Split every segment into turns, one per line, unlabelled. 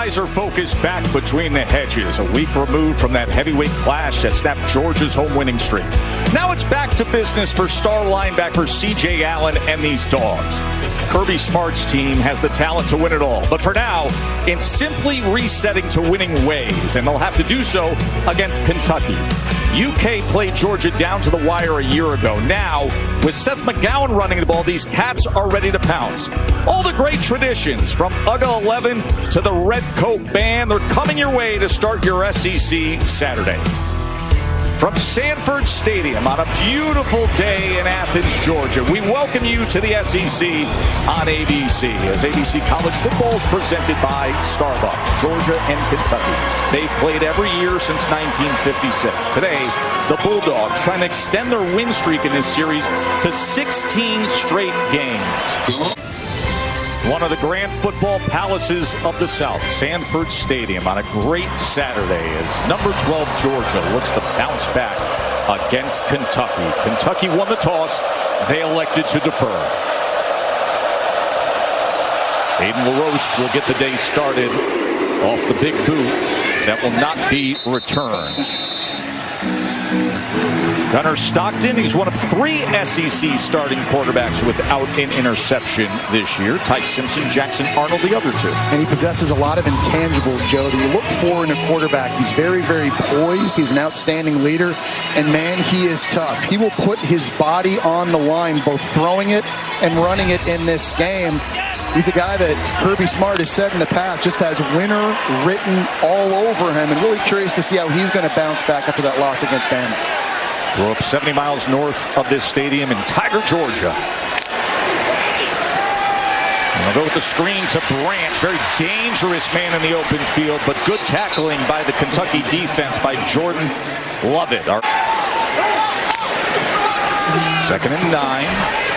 eyes are focused back between the hedges, a week removed from that heavyweight clash that snapped Georgia's home winning streak. Now it's back to business for star linebacker C.J. Allen and these Dogs. Kirby Smart's team has the talent to win it all, but for now, it's simply resetting to winning ways, and they'll have to do so against Kentucky. UK played Georgia down to the wire a year ago. Now, with Seth McGowan running the ball, these Cats are ready to pounce. All the great traditions, from UGA 11 to the Red Coat Band, they're coming your way to start your SEC Saturday. From Sanford Stadium on a beautiful day in Athens, Georgia, we welcome you to the SEC on ABC, as ABC College Football is presented by Starbucks, Georgia and Kentucky. They've played every year since 1956. Today, the Bulldogs trying to extend their win streak in this series to 16 straight games. One of the grand football palaces of the South, Sanford Stadium, on a great Saturday as number 12 Georgia looks to bounce back against Kentucky. Kentucky won the toss. They elected to defer. Aiden LaRoche will get the day started off the big boot that will not be returned. Gunnar Stockton, he's one of 3 SEC starting quarterbacks without an interception this year. Ty Simpson, Jackson Arnold, the other 2.
And he possesses a lot of intangibles, Joe, that you look for in a quarterback. He's very, very poised. He's an outstanding leader. And, man, he is tough. He will put his body on the line, both throwing it and running it in this game. He's a guy that Kirby Smart has said in the past just has winner written all over him, and really curious to see how he's going to bounce back after that loss against Bama.
We're up 70 miles north of this stadium in Tiger, Georgia. And they'll go with the screen to Branch. Very dangerous man in the open field, but good tackling by the Kentucky defense by Jordan Lovett. Second and 9.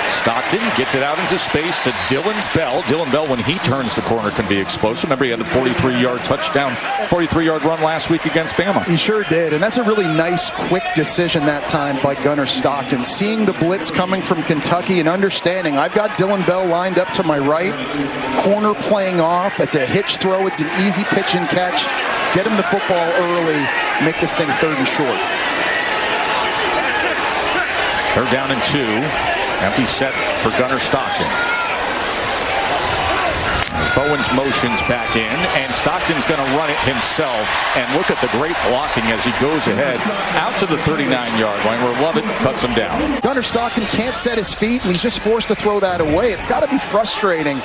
Stockton gets it out into space to Dylan Bell. Dylan Bell, when he turns the corner, can be explosive. Remember, he had the 43-yard touchdown, 43-yard run last week against Bama.
He sure did, and that's a really nice, quick decision that time by Gunnar Stockton. Seeing the blitz coming from Kentucky and understanding, I've got Dylan Bell lined up to my right, corner playing off. It's a hitch throw. It's an easy pitch and catch. Get him the football early, make this thing 3rd and short.
3rd down and 2. Empty set for Gunnar Stockton. Bowens motions back in, and Stockton's going to run it himself. And look at the great blocking as he goes ahead out to the 39-yard line where Lovett cuts him down.
Gunnar Stockton can't set his feet, and he's just forced to throw that away. It's got to be frustrating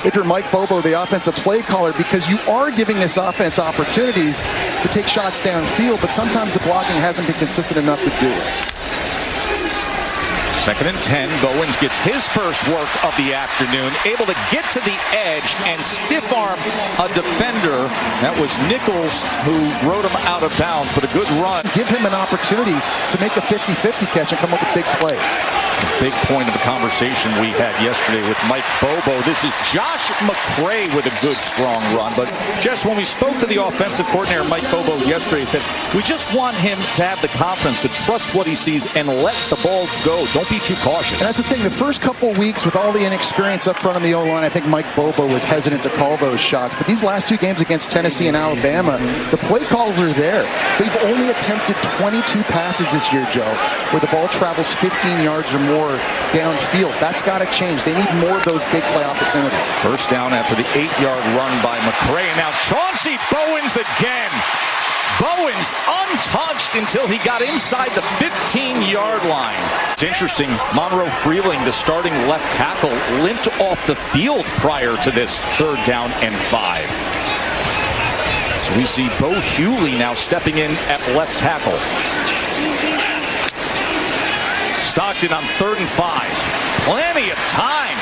if you're Mike Bobo, the offensive play caller, because you are giving this offense opportunities to take shots downfield, but sometimes the blocking hasn't been consistent enough to do it.
2nd and 10. Bowens gets his first work of the afternoon, able to get to the edge and stiff arm a defender. That was Nichols who rode him out of bounds, but a good run.
Give him an opportunity to make a 50-50 catch and come up with big plays.
A big point of the conversation we had yesterday with Mike Bobo. This is Josh McCray with a good, strong run. But just when we spoke to the offensive coordinator, Mike Bobo, yesterday, he said, we just want him to have the confidence to trust what he sees and let the ball go. Don't be too cautious.
And that's the thing. The first couple weeks with all the inexperience up front on the O-line, I think Mike Bobo was hesitant to call those shots. But these last 2 games against Tennessee and Alabama, the play calls are there. They've only attempted 22 passes this year, Joe, where the ball travels 15 yards or more downfield. That's got to change. They need more of those big play opportunities.
First down after the 8-yard run by McCray. Now Chauncey Bowens again. Bowens untouched until he got inside the 15-yard line. It's interesting, Monroe Freeling, the starting left tackle, limped off the field prior to this 3rd down and 5. So we see Bo Hughley now stepping in at left tackle. Stockton on 3rd and 5. Plenty of time,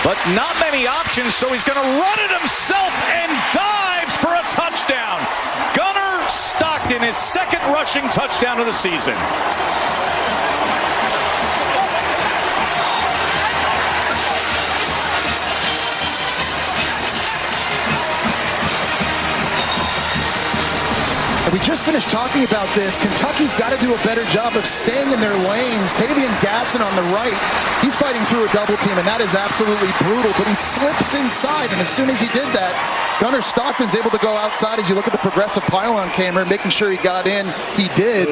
but not many options, so he's going to run it himself and dives for a touchdown. Gunnar Stockton, his 2nd rushing touchdown of the season.
We just finished talking about this. Kentucky's got to do a better job of staying in their lanes. Tavian Gatson on the right, he's fighting through a double team, and that is absolutely brutal, but he slips inside, and as soon as he did that, Gunnar Stockton's able to go outside as you look at the progressive pylon camera, making sure he got in. He did.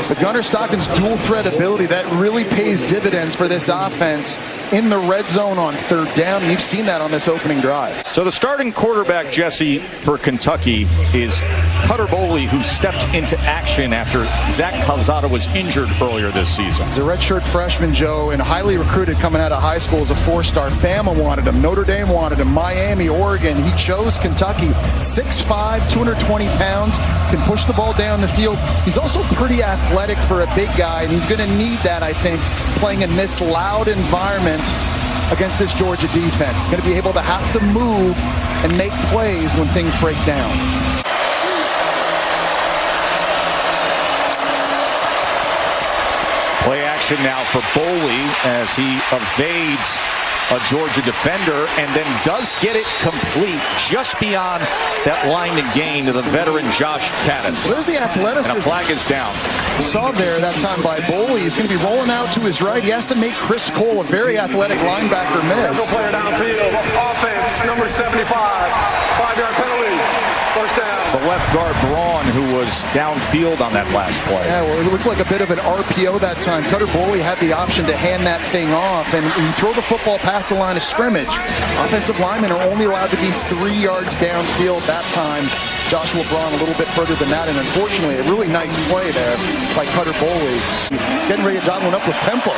But Gunnar Stockton's dual threat ability, that really pays dividends for this offense in the red zone on third down. You've seen that on this opening drive.
So the starting quarterback, Jesse, for Kentucky is Cutter Boley, who stepped into action after Zach Calzada was injured earlier this season.
He's a redshirt freshman, Joe, and highly recruited coming out of high school as a four-star. Bama wanted him. Notre Dame wanted him. Miami, Oregon. He chose Kentucky. 6'5", 220 pounds, can push the ball down the field. He's also pretty athletic for a big guy, and he's going to need that, I think, playing in this loud environment against this Georgia defense. He's going to be able to have to move and make plays when things break down.
Play action now for Boley as he evades a Georgia defender and then does get it complete just beyond that line to gain to the veteran Josh Caddis.
Well, there's the athleticism.
And a flag is down.
You saw there that time by Boley. He's going to be rolling out to his right. He has to make Chris Cole, a very athletic linebacker, miss.
Player downfield. Offense, number 75. 5-yard penalty. First down.
It's the left guard Braun who was downfield on that last play.
Yeah, well, it looked like a bit of an RPO that time. Cutter Boley had the option to hand that thing off, and you throw the football past the line of scrimmage. Offensive linemen are only allowed to be 3 yards downfield that time. Joshua Braun a little bit further than that, and unfortunately, a really nice play there by Cutter Boley. Getting ready to dial one up with tempo.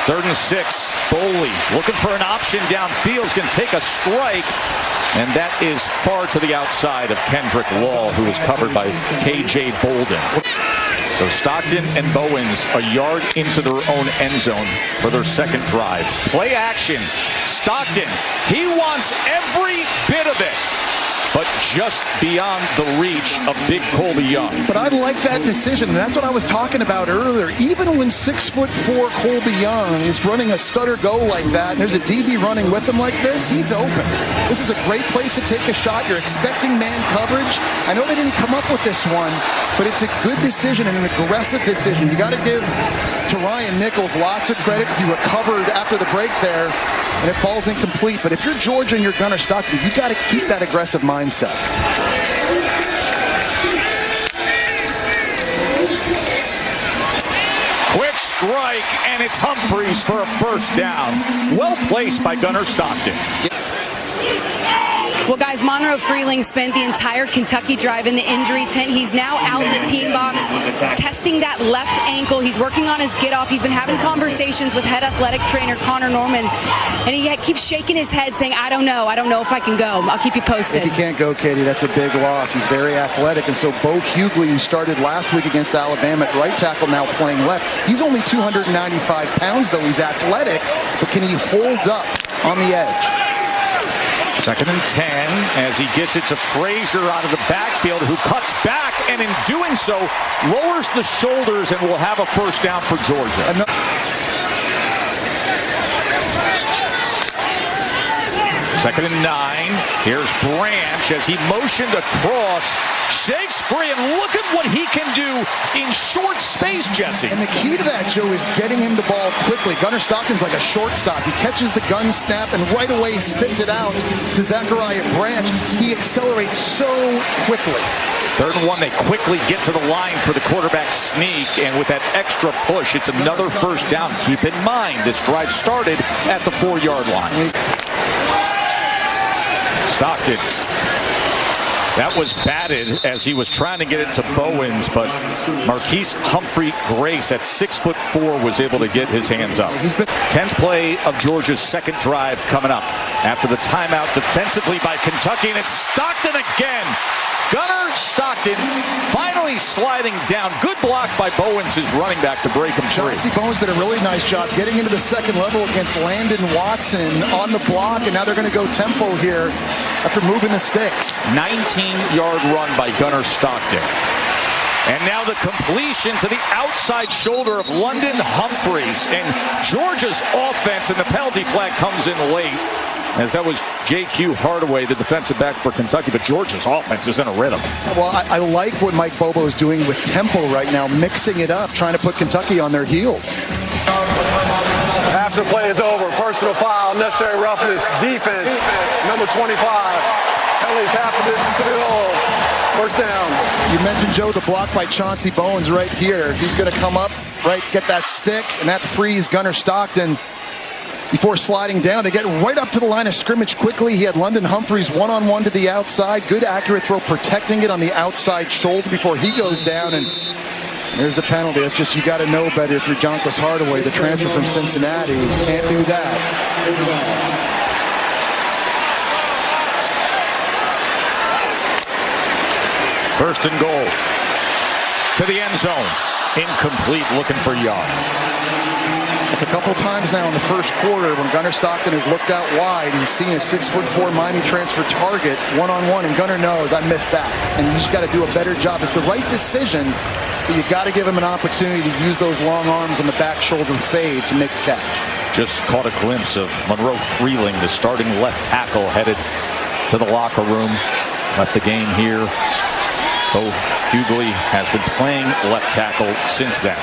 3rd and 6. Boley looking for an option downfield. Is going to take a strike. And that is far to the outside of Kendrick Law, who is covered by K.J. Bolden. So Stockton and Bowens a yard into their own end zone for their second drive. Play action. Stockton, he wants every bit of it, but just beyond the reach of big Colby Young.
But I like that decision, and that's what I was talking about earlier. Even when 6'4" Colby Young is running a stutter go like that, and there's a DB running with him like this, he's open. This is a great place to take a shot. You're expecting man coverage. I know they didn't come up with this one, but it's a good decision and an aggressive decision. You got to give to Ryan Nichols lots of credit. He recovered after the break there, and it falls incomplete. But if you're Georgia and you're Gunnar Stockton, you got to keep that aggressive mindset.
Quick strike, and it's Humphreys for a first down. Well placed by Gunnar Stockton.
Well, guys, Monroe Freeling spent the entire Kentucky drive in the injury tent. He's now out in the team box, testing that left ankle. He's working on his get-off. He's been having conversations with head athletic trainer Connor Norman, and he keeps shaking his head saying, I don't know if I can go. I'll keep you posted.
If he can't go, Katie, that's a big loss. He's very athletic, and so Bo Hughley, who started last week against Alabama at right tackle, now playing left. He's only 295 pounds, though. He's athletic, but can he hold up on the edge?
2nd and 10 as he gets it to Frazier out of the backfield, who cuts back and in doing so lowers the shoulders and will have a first down for Georgia. 2nd and 9. Here's Branch as he motioned across, shakes free, and look at what he can do in short space, Jesse.
And the key to that, Joe, is getting him the ball quickly. Gunnar Stockton's like a shortstop. He catches the gun snap and right away spits it out to Zachariah Branch. He accelerates so quickly.
3rd and 1, they quickly get to the line for the quarterback sneak, and with that extra push, it's another first down. Keep in mind, this drive started at the 4-yard line. Stockton. That was batted as he was trying to get it to Bowens, but Marquise Humphrey Grace at 6'4" was able to get his hands up. 10th play of Georgia's second drive coming up after the timeout defensively by Kentucky, and it's Stockton again. Gunnar Stockton finally sliding down. Good block by Bowens, his running back, to break him free.
Chauncey Bowens did a really nice job getting into the second level against Landon Watson on the block, and now they're going to go tempo here after moving the sticks.
19-yard run by Gunnar Stockton. And now the completion to the outside shoulder of London Humphreys. And Georgia's offense, and the penalty flag comes in late, as that was J.Q. Hardaway, the defensive back for Kentucky. But Georgia's offense is in a rhythm.
Well, I like what Mike Bobo is doing with tempo right now, mixing it up, trying to put Kentucky on their heels.
After the play is over. personal foul, unnecessary roughness, defense, number 25. Penalties half of this to the hole. First down.
You mentioned, Joe, the block by Chauncey Bowens right here. He's going to come up, right, get that stick, and that frees Gunnar Stockton before sliding down. They get right up to the line of scrimmage quickly. He had London Humphreys one-on-one to the outside. Good accurate throw, protecting it on the outside shoulder before he goes down. And there's the penalty. It's just, you got to know better if you're Jonquez Hardaway, the transfer from Cincinnati. You can't do that.
First and goal. To the end zone. Incomplete, looking for Young.
It's a couple times now in the first quarter when Gunnar Stockton has looked out wide. He's seen a 6'4" Miami transfer target one-on-one, and Gunnar knows, I missed that. And you just got to do a better job. It's the right decision, but you've got to give him an opportunity to use those long arms on the back shoulder fade to make a catch.
Just caught a glimpse of Monroe Freeling, the starting left tackle, headed to the locker room. Left the game here. Bo Hughley has been playing left tackle since then.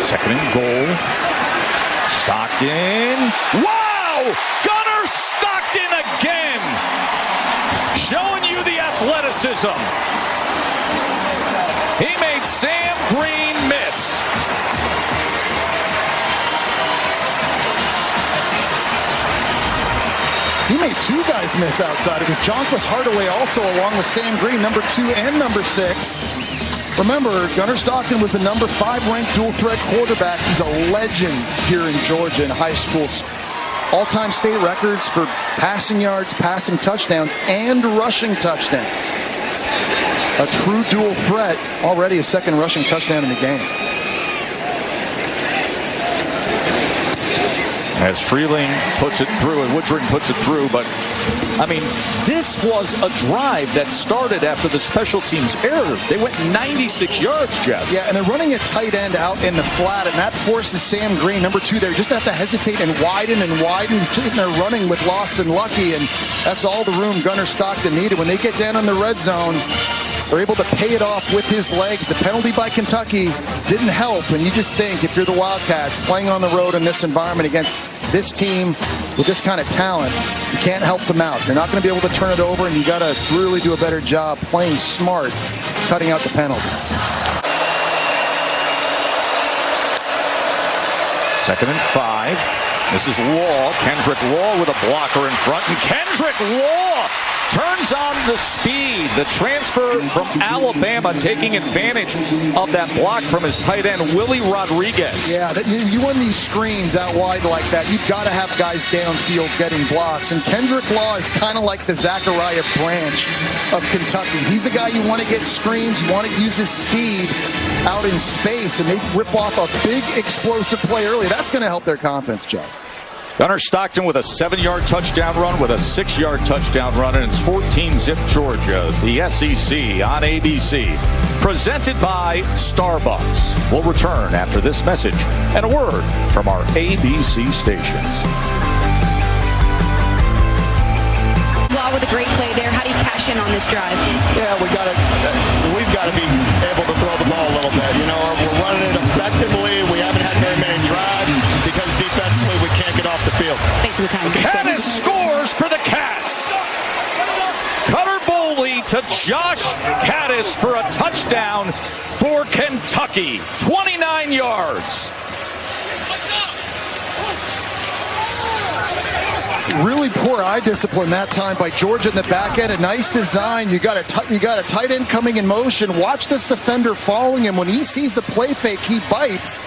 Second and goal. Stockton. Wow! Gunnar Stockton again! Showing you the athleticism. He made Sam Green miss.
He made two guys miss outside. It was Jonquez Hardaway also, along with Sam Green, number 2 and number 6. Remember, Gunnar Stockton was the number 5 ranked dual threat quarterback. He's a legend here in Georgia in high school. All-time state records for passing yards, passing touchdowns, and rushing touchdowns. A true dual threat, already a second rushing touchdown in the game.
As Freeling puts it through and Woodring puts it through, but I mean, this was a drive that started after the special teams errors. They went 96 yards, Jess.
Yeah, and they're running a tight end out in the flat, and that forces Sam Green, number 2 there, just to have to hesitate and widen. And they're running with Lawson Lucky, and that's all the room Gunnar Stockton needed. When they get down in the red zone, they're able to pay it off with his legs. The penalty by Kentucky didn't help, and you just think, if you're the Wildcats playing on the road in this environment against this team with this kind of talent, you can't help them out. You're not going to be able to turn it over, and you got to really do a better job playing smart, cutting out the penalties.
Second and 5. This is Law. Kendrick Law with a blocker in front, and Kendrick Law turns on the speed. The transfer from Alabama taking advantage of that block from his tight end, Willie Rodriguez.
Yeah, you win these screens out wide like that, you've got to have guys downfield getting blocks. And Kendrick Law is kind of like the Zachariah Branch of Kentucky. He's the guy you want to get screens, you want to use his speed out in space, and they rip off a big explosive play early. That's going to help their confidence, Joe.
Gunnar Stockton with a 7-yard touchdown run, with a 6-yard touchdown run, and it's 14-zip Georgia, the SEC on ABC. Presented by Starbucks. We'll return after this message and a word from our ABC stations.
Law with a great play there. How do you cash in on this drive?
Yeah, we've got to be able to throw the ball a little bit. You know, we're running it effectively. We haven't had very many drives because defensively we can't get off the field.
Thanks for the time.
Caddis scores for the Cats. Cutter Boley to Josh Caddis for a touchdown for Kentucky. 29 yards.
Really poor eye discipline that time by Georgia in the back end. A nice design. You got a tight end coming in motion. Watch this defender following him. When he sees the play fake, he bites.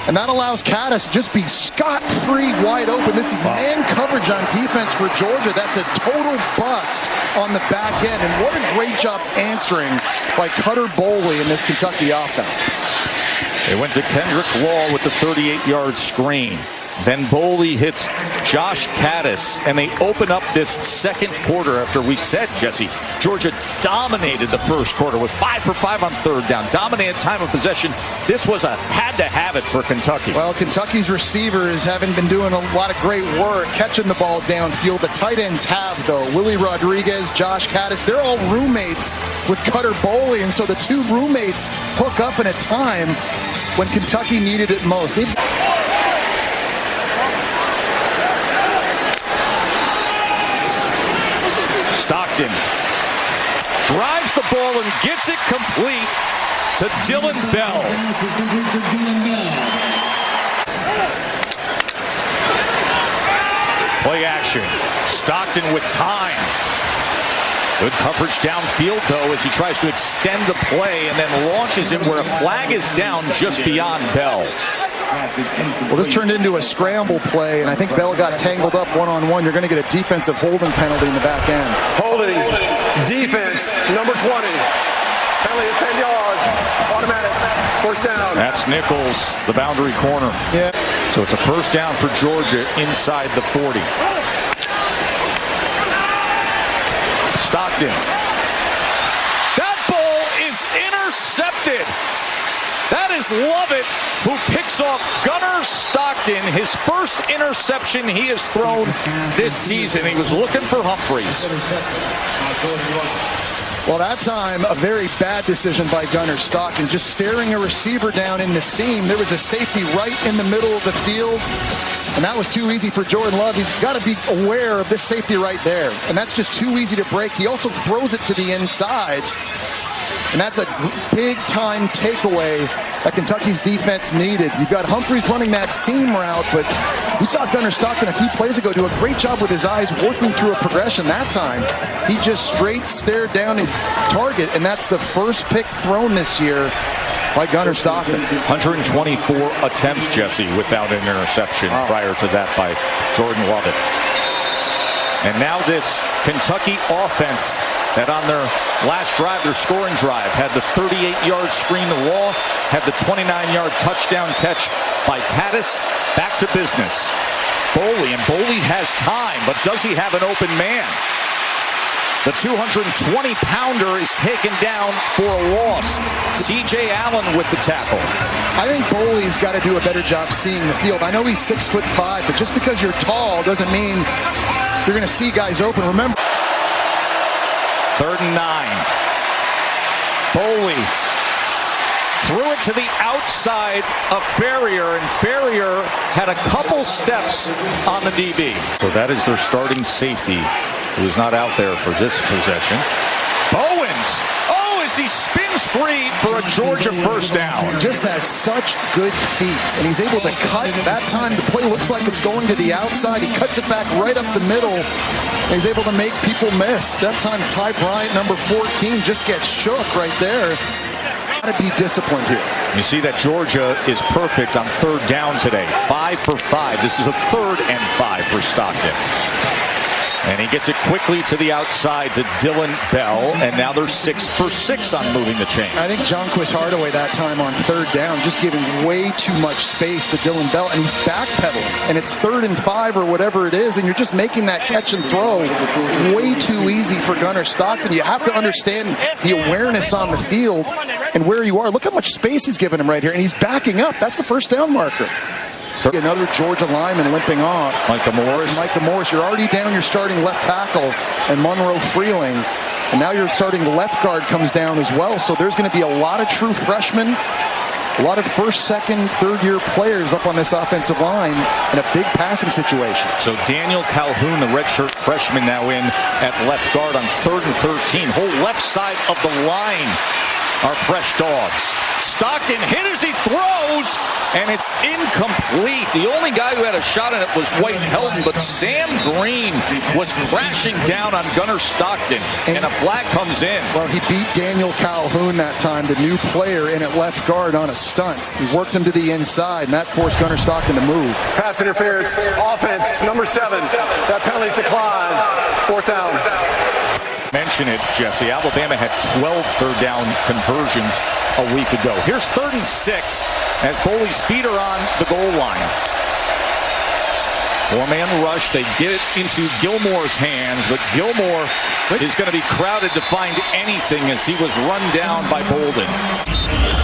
And that allows Caddis to just be scot-free wide open. This is man coverage on defense for Georgia. That's a total bust on the back end. And what a great job answering by Cutter Boley in this Kentucky offense.
They went to Kendrick Law with the 38-yard screen. Then Boley hits Josh Caddis, and they open up this second quarter after we said, Jesse, Georgia dominated the first quarter, was 5 for 5 on third down, dominated time of possession. This was a had-to-have-it for Kentucky.
Well, Kentucky's receivers haven't been doing a lot of great work catching the ball downfield. The tight ends have, though. Willie Rodriguez, Josh Caddis, they're all roommates with Cutter Boley, and so the two roommates hook up in a time when Kentucky needed it most.
Stockton drives the ball and gets it complete to Dylan Bell. Play action. Stockton with time. Good coverage downfield, though, as he tries to extend the play and then launches it where a flag is down just beyond Bell.
Well, this turned into a scramble play, and I think Bell got tangled up one-on-one. You're going to get a defensive holding penalty in the back end.
Holding, defense, number 20. Penalty is 10 yards, automatic, first down.
That's Nichols, the boundary corner.
Yeah.
So it's a first down for Georgia inside the 40. Stockton. That ball is intercepted. That is Lovett, who picks off Gunnar Stockton, his first interception he has thrown this season. He was looking for Humphreys.
Well, that time, a very bad decision by Gunnar Stockton, just staring a receiver down in the seam. There was a safety right in the middle of the field, and that was too easy for Jordan Love. He's got to be aware of this safety right there, and that's just too easy to break. He also throws it to the inside, and that's a big-time takeaway that Kentucky's defense needed. You've got Humphreys running that seam route, but we saw Gunnar Stockton a few plays ago do a great job with his eyes working through a progression. That time, he just straight stared down his target, and that's the first pick thrown this year by Gunnar Stockton.
124 attempts, Jesse, without an interception.
Wow.
Prior to that by Jordan Lovett. And now this Kentucky offense that on their last drive, their scoring drive, had the 38-yard screen to Law, had the 29-yard touchdown catch by Pattis. Back to business. Boley, and Boley has time, but does he have an open man? The 220-pounder is taken down for a loss. C.J. Allen with the tackle.
I think Boley's got to do a better job seeing the field. I know he's 6'5", but just because you're tall doesn't mean you're going to see guys open. Remember,
3rd and 9. Boley threw it to the outside of Ferrier, and Ferrier had a couple steps on the DB. So that is their starting safety, who is not out there for this possession. Bowens, as he spins free for a Georgia first down.
just has such good feet, and he's able to cut. That time, the play looks like it's going to the outside. He cuts it back right up the middle, and he's able to make people miss. That time, Ty Bryant, number 14, just gets shook right there. Got to be disciplined here.
You see that Georgia is perfect on 3rd down today. 5 for 5. This is a 3rd and 5 for Stockton. And he gets it quickly to the outside to Dylan Bell, and now they're 6 for 6 on moving the chain.
I think Jonquist Hardaway that time on 3rd down, just giving way too much space to Dylan Bell, and he's backpedaling, and it's 3rd and 5 or whatever it is, and you're just making that catch and throw way too easy for Gunnar Stockton. You have to understand the awareness on the field and where you are. Look how much space he's giving him right here, and he's backing up. That's the first down marker. Another Georgia lineman limping off.
Micah Morris.
Micah Morris, you're already down your starting left tackle, and Monroe Freeling. And now your starting left guard comes down as well. So there's going to be a lot of true freshmen, a lot of 1st, 2nd, 3rd-year players up on this offensive line in a big passing situation.
So Daniel Calhoun, the redshirt freshman, now in at left guard on 3rd and 13. Whole left side of the line are fresh dogs. Stockton hit as he throws, and it's incomplete. The only guy who had a shot at it was White Helton, but Sam Green was crashing down on Gunnar Stockton, and a flag comes in.
Well, he beat Daniel Calhoun that time, the new player in at left guard on a stunt. He worked him to the inside, and that forced Gunnar Stockton to move.
Pass interference, offense, number 7. That penalty's declined. 4th down.
Mention it, Jesse. Alabama had 12 3rd down conversions a week ago. Here's 3rd and 6 as Boley's feet are on the goal line. 4-man rush. They get it into Gilmore's hands, but Gilmore is going to be crowded to find anything as he was run down by Bolden.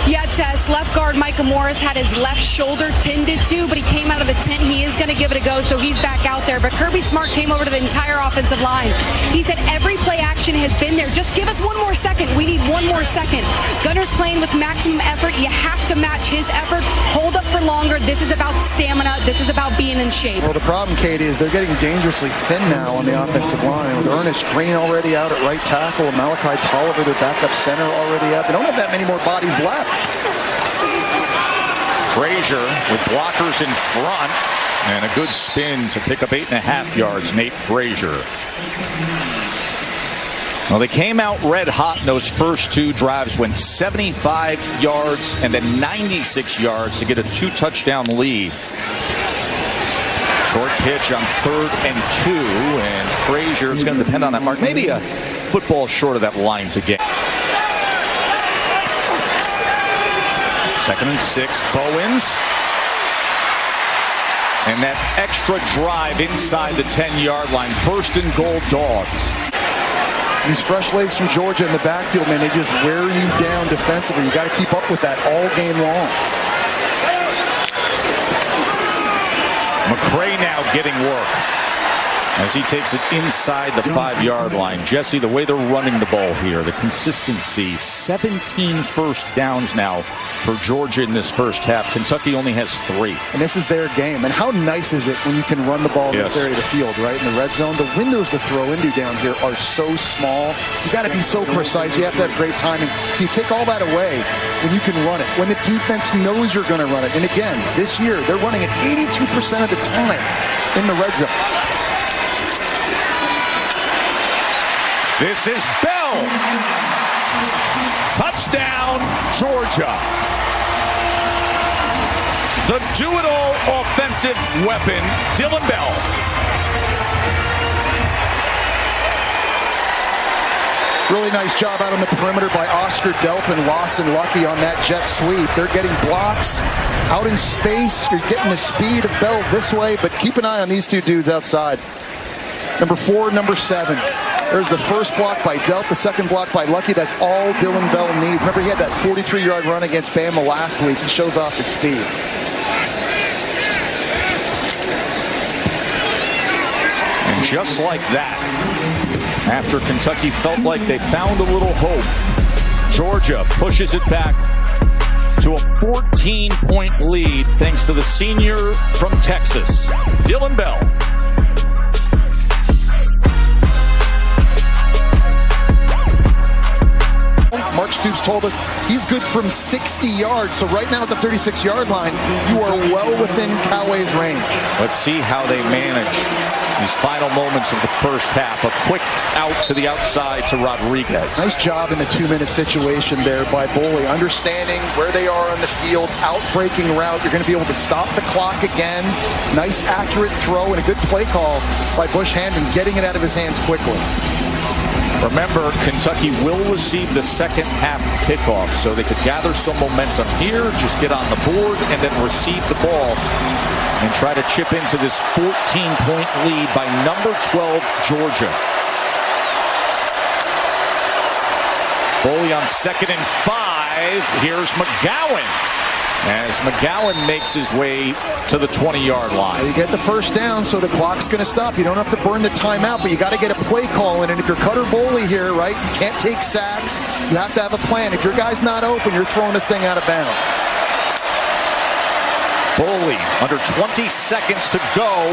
Yeah, recess, left guard Micah Morris had his left shoulder tended to, but he came out of the tent. He is going to give it a go, so he's back out there. But Kirby Smart came over to the entire offensive line. He said every play action has been there. Just give us one more second. We need one more second. Gunner's playing with maximum effort. You have to match his effort. Hold up for longer. This is about stamina. This is about being in shape.
Well, the problem, Katie, is they're getting dangerously thin now on the offensive line. With Ernest Green already out at right tackle, and Malachi Tolliver, their backup center, already out. They don't have that many more bodies left.
Frazier with blockers in front and a good spin to pick up 8.5 yards. Nate Frazier. Well, they came out red hot in those first two drives, went 75 yards and then 96 yards to get a 2-touchdown lead. Short pitch on 3rd and 2, and Frazier is going to depend on that mark. Maybe a football short of that line to get. 2nd and 6, Bowens. And that extra drive inside the 10-yard line. 1st and goal, Dogs.
These fresh legs from Georgia in the backfield, man, they just wear you down defensively. You got to keep up with that all game long.
McCray now getting work as he takes it inside the 5-yard line. Jesse, the way they're running the ball here, the consistency, 17 first downs now for Georgia in this first half. Kentucky only has 3.
And this is their game. And how nice is it when you can run the ball in this area of the field, right? In the red zone. The windows to throw into down here are so small. You got to be so precise. You have to have great timing. So you take all that away when you can run it. When the defense knows you're going to run it. And again, this year, they're running it 82% of the time in the red zone.
This is Bell. Touchdown, Georgia. The do-it-all offensive weapon, Dylan Bell.
Really nice job out on the perimeter by Oscar Delp and Lawson Lucky on that jet sweep. They're getting blocks out in space. You're getting the speed of Bell this way, but keep an eye on these two dudes outside. Number 4, number 7. There's the first block by Delp, the second block by Lucky. That's all Dylan Bell needs. Remember, he had that 43-yard run against Bama last week. He shows off his speed.
And just like that, after Kentucky felt like they found a little hope, Georgia pushes it back to a 14-point lead thanks to the senior from Texas, Dylan Bell.
Mark Stoops told us he's good from 60 yards. So right now at the 36-yard line, you are well within Coway's range.
Let's see how they manage these final moments of the first half. A quick out to the outside to Rodriguez.
Nice job in the 2-minute situation there by Boley. Understanding where they are on the field, out-breaking route. You're going to be able to stop the clock again. Nice accurate throw and a good play call by Bush Hamdan, getting it out of his hands quickly.
Remember, Kentucky will receive the second half kickoff, so they could gather some momentum here, just get on the board, and then receive the ball and try to chip into this 14-point lead by number 12, Georgia. Boley on 2nd and 5. Here's McGowan as McGowan makes his way to the 20-yard line.
You get the first down, so the clock's going to stop. You don't have to burn the timeout, but you got to get a play call in. And if you're Cutter Boley here, right, you can't take sacks. You have to have a plan. If your guy's not open, you're throwing this thing out of bounds.
Boley, under 20 seconds to go,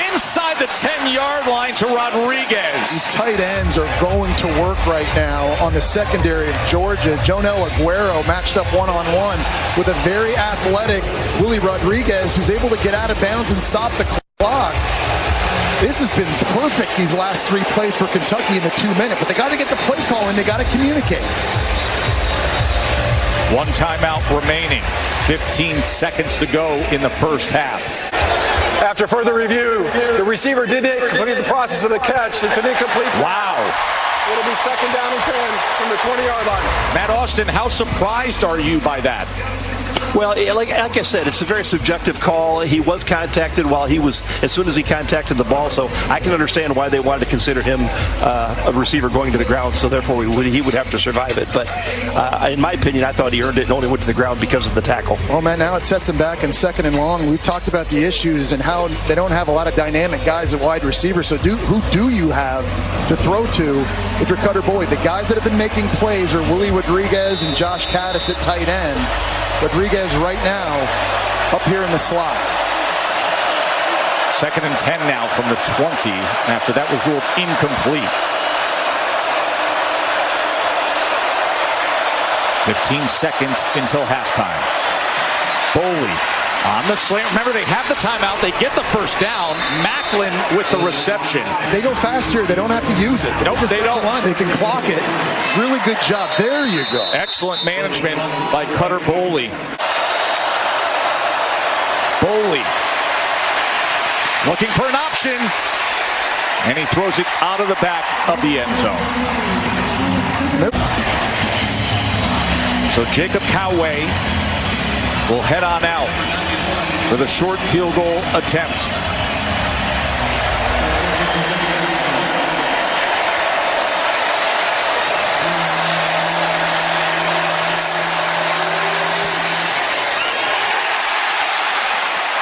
inside the 10-yard line to Rodriguez.
These tight ends are going to work right now on the secondary of Georgia. Jonel Aguero matched up one-on-one with a very athletic Willie Rodriguez, who's able to get out of bounds and stop the clock. This has been perfect these last 3 plays for Kentucky in the 2-minute, but they got to get the play call and they got to communicate.
One timeout remaining. 15 seconds to go in the first half.
After further review, the receiver didn't complete the process of the catch. It's an incomplete.
Wow.
It'll be 2nd down and 10 from the 20-yard line.
Matt Austin, how surprised are you by that?
Well, like I said, it's a very subjective call. He was contacted as soon as he contacted the ball, so I can understand why they wanted to consider him a receiver going to the ground, so therefore he would have to survive it. But in my opinion, I thought he earned it and only went to the ground because of the tackle.
Well, man, now it sets him back in 2nd and long. We've talked about the issues and how they don't have a lot of dynamic guys at wide receiver, so who do you have to throw to if you're Cutter Boley? The guys that have been making plays are Willie Rodriguez and Josh Caddis at tight end. Rodriguez right now up here in the slot.
2nd and 10 now from the 20 after that was ruled incomplete. 15 seconds until halftime. Boley on the slant. Remember, they have the timeout. They get the first down. Macklin with the reception.
They go fast here. They don't have to use it.
Nope, they don't.
They can clock it. Really good job. There you go.
Excellent management by Cutter Boley. Boley looking for an option, and he throws it out of the back of the end zone.
Nope.
So Jacob Coway will head on out for the short field goal attempt.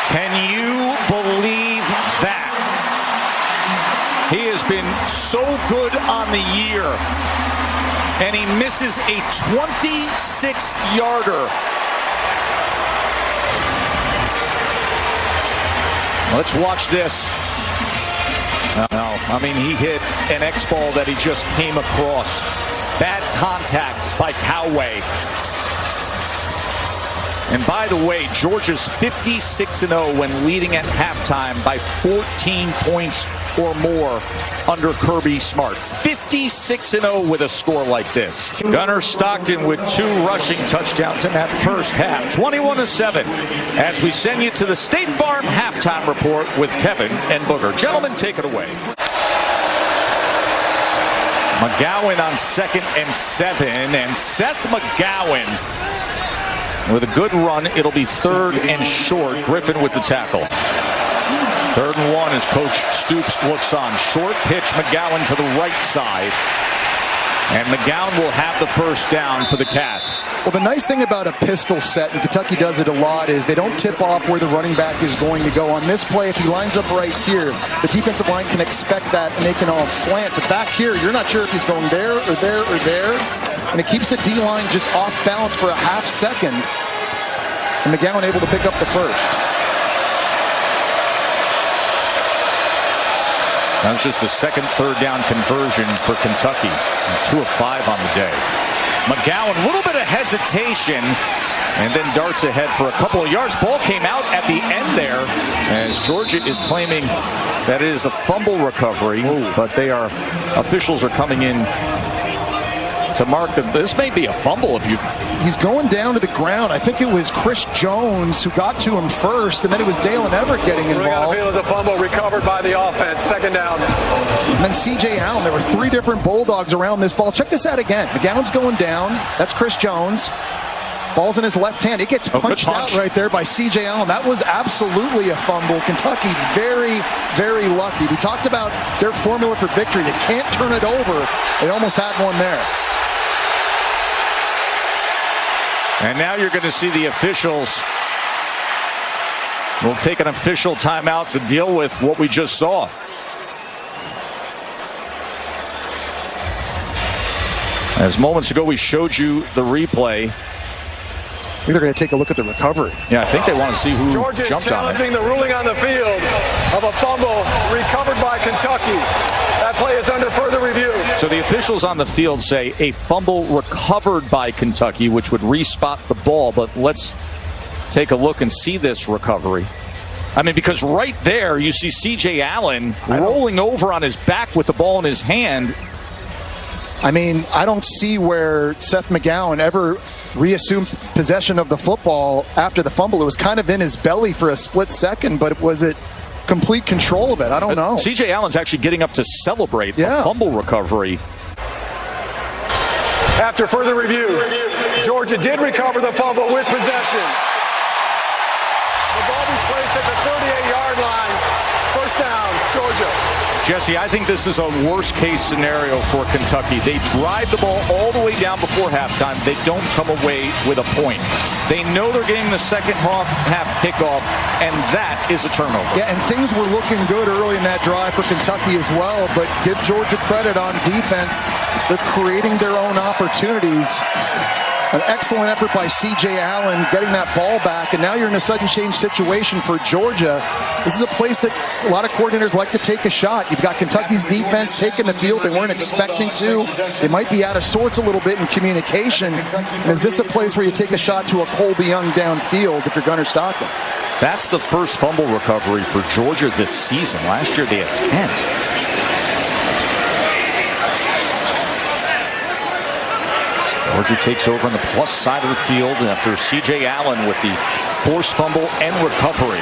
Can you believe that? He has been so good on the year, and he misses a 26-yarder. Let's watch this. No, I mean, he hit an X-ball that he just came across. Bad contact by Coway. And by the way, Georgia's 56-0 when leading at halftime by 14 points or more under Kirby Smart. 56-0 with a score like this. Gunnar Stockton with 2 rushing touchdowns in that first half. 21-7 as we send you to the State Farm halftime report with Kevin and Booger. Gentlemen, take it away. McGowan on 2nd and 7, and Seth McGowan with a good run. It'll be 3rd and short. Griffin with the tackle. 3rd and 1 as Coach Stoops looks on. Short pitch, McGowan to the right side. And McGowan will have the first down for the Cats.
Well, the nice thing about a pistol set, and Kentucky does it a lot, is they don't tip off where the running back is going to go. On this play, if he lines up right here, the defensive line can expect that, and they can all slant. But back here, you're not sure if he's going there or there or there. And it keeps the D-line just off balance for a half second. And McGowan able to pick up the first.
That was just the 2nd 3rd down conversion for Kentucky. 2 of 5 on the day. McGowan, a little bit of hesitation, and then darts ahead for a couple of yards. Ball came out at the end there as Georgia is claiming that it is a fumble recovery, but officials are coming in to mark that this may be a fumble.
He's going down to the ground. I think it was Chris Jones who got to him first, and then it was Dalen Everett getting involved.
It was a fumble recovered by the offense. 2nd down.
And then C.J. Allen. There were 3 different Bulldogs around this ball. Check this out again. McGowan's going down. That's Chris Jones. Ball's in his left hand. It gets punched out right there by C.J. Allen. That was absolutely a fumble. Kentucky very, very lucky. We talked about their formula for victory. They can't turn it over. They almost had one there.
And now you're going to see the officials will take an official timeout to deal with what we just saw. As moments ago we showed you the replay.
They're going to take a look at the recovery.
Yeah, I think they want to see who
Georgia is
jumped on it.
challenging the ruling on the field of a fumble recovered by Kentucky. That play is under further review.
So the officials on the field say a fumble recovered by Kentucky, which would respot the ball. But let's take a look and see this recovery. I mean, because right there you see C.J. Allen rolling over on his back with the ball in his hand.
I mean, I don't see where Seth McGowan ever reassumed possession of the football after the fumble. It was kind of in his belly for a split second, but was it complete control of it? I don't know.
C.J. Allen's actually getting up to celebrate a fumble recovery.
After further review, Georgia did recover the fumble with possession. The ball was placed at the 38-yard line. First down, Georgia.
Jesse, I think this is a worst-case scenario for Kentucky. They drive the ball all the way down before halftime. They don't come away with a point. They know they're getting the second half kickoff, and that is a turnover.
Yeah, and things were looking good early in that drive for Kentucky as well, but give Georgia credit on defense. They're creating their own opportunities. An excellent effort by C.J. Allen getting that ball back, and now you're in a sudden change situation for Georgia. This is a place that a lot of coordinators like to take a shot. You've got Kentucky's defense taking the field. They weren't expecting to. They might be out of sorts a little bit in communication. And is this a place where you take a shot to a Colby Young downfield if you're Gunnar Stockton?
That's the first fumble recovery for Georgia this season. Last year they had 10. Georgia takes over on the plus side of the field after C.J. Allen with the forced fumble and recovery.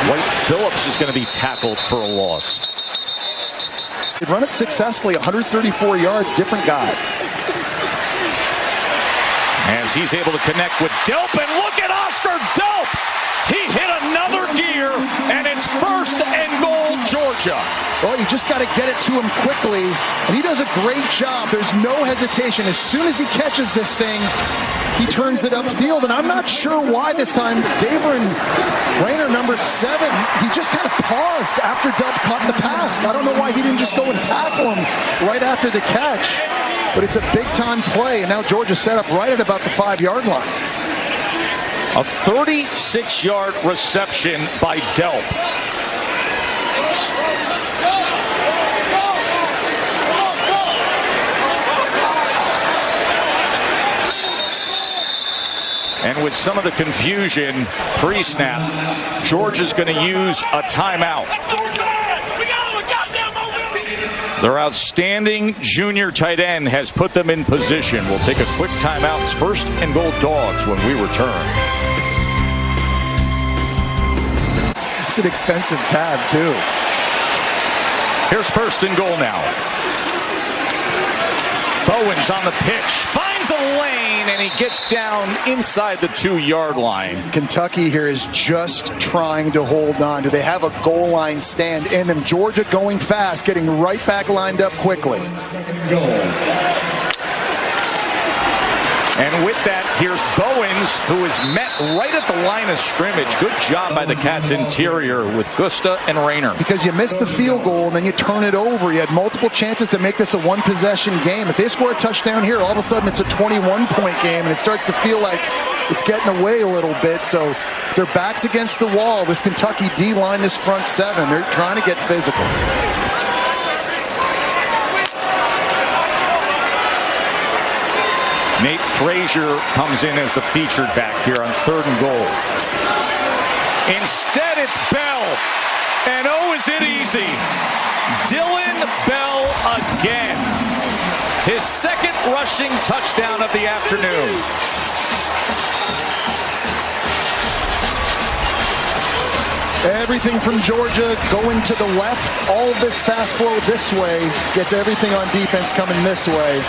Dwight Phillips is going to be tackled for a loss.
They've run it successfully, 134 yards, different guys.
As he's able to connect with Delp, and look at Oscar Delp! He hit another gear, and it's first and goal, Georgia.
Well, you just got to get it to him quickly, and he does a great job. There's no hesitation. As soon as he catches this thing, he turns it upfield, and I'm not sure why this time. Daverin Rayner, number 7, he just kind of paused after Delp caught the pass. I don't know why he didn't just go and tackle him right after the catch, but it's a big-time play, and now Georgia set up right at about the 5-yard line.
A 36-yard reception by Delp. And with some of the confusion pre-snap, Georgia's going to use a timeout. Their outstanding junior tight end has put them in position. We'll take a quick timeout. It's first and goal Dogs when we return.
It's an expensive pad, too.
Here's first and goal now. Bowens on the pitch, finds a lane, and he gets down inside the 2-yard line.
Kentucky here is just trying to hold on. Do they have a goal line stand in them? Georgia going fast, getting right back lined up quickly.
And with that, here's Bowens, who is met right at the line of scrimmage. Good job by the Cats interior with Gusta and Rayner.
Because you missed the field goal and then you turn it over. You had multiple chances to make this a one-possession game. If they score a touchdown here, all of a sudden it's a 21-point game, and it starts to feel like it's getting away a little bit. So their backs against the wall. This Kentucky D-line, this front 7, they're trying to get physical.
Nate Frazier comes in as the featured back here on third and goal. Instead, it's Bell. And oh, is it easy? Dylan Bell again. His second rushing touchdown of the afternoon.
Everything from Georgia going to the left. All of this fast flow this way gets everything on defense coming this way.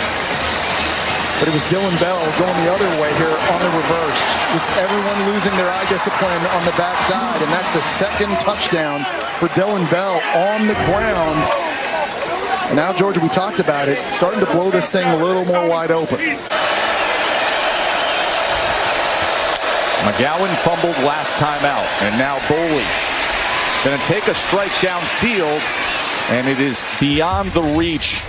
But it was Dylan Bell going the other way here on the reverse. Just everyone losing their eye discipline on the backside, and that's the second touchdown for Dylan Bell on the ground. And now Georgia, we talked about it, starting to blow this thing a little more wide open.
McGowan fumbled last time out, and now Boley going to take a strike downfield, and it is beyond the reach